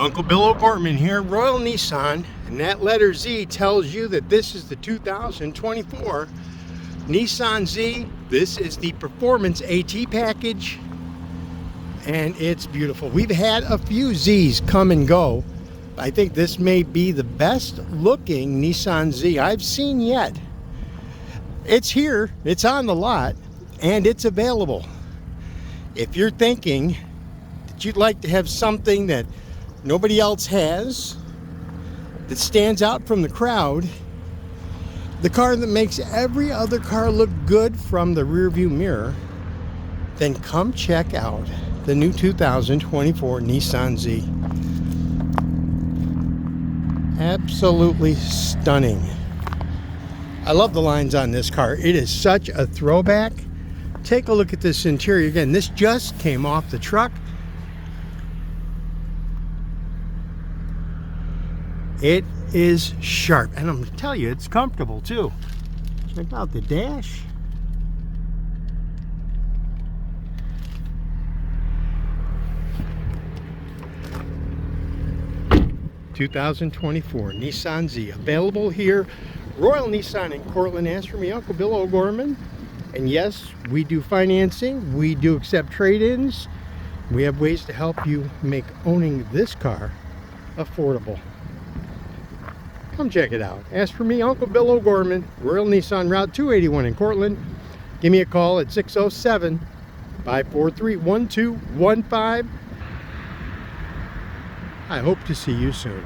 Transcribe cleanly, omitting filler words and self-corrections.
Uncle Bill OGorman here, Royal Nissan, and that letter Z tells you that this is the 2024 Nissan Z. This is the Performance AT package, and it's beautiful. We've had a few Zs come and go. I think this may be the best looking Nissan Z I've seen yet. It's here, it's on the lot, and it's available. If you're thinking that you'd like to have something that nobody else has, that stands out from the crowd, the car that makes every other car look good from the rear view mirror, then come check out the new 2024 Nissan Z. Absolutely stunning. I love the lines on this car. It is such a throwback. Take a look at this interior. Again, this just came off the truck. It is sharp, and I'm going to tell you, it's comfortable too. Check out the dash. (2024) Nissan Z, available here, Royal Nissan in Cortland. Ask for me, Uncle Bill OGorman. And yes, we do financing. We do accept trade-ins. We have ways to help you make owning this car affordable. Come check it out. Ask for me, Uncle Bill OGorman, Royal Nissan, Route 281 in Cortland. Give me a call at 607-543-1215. I hope to see you soon.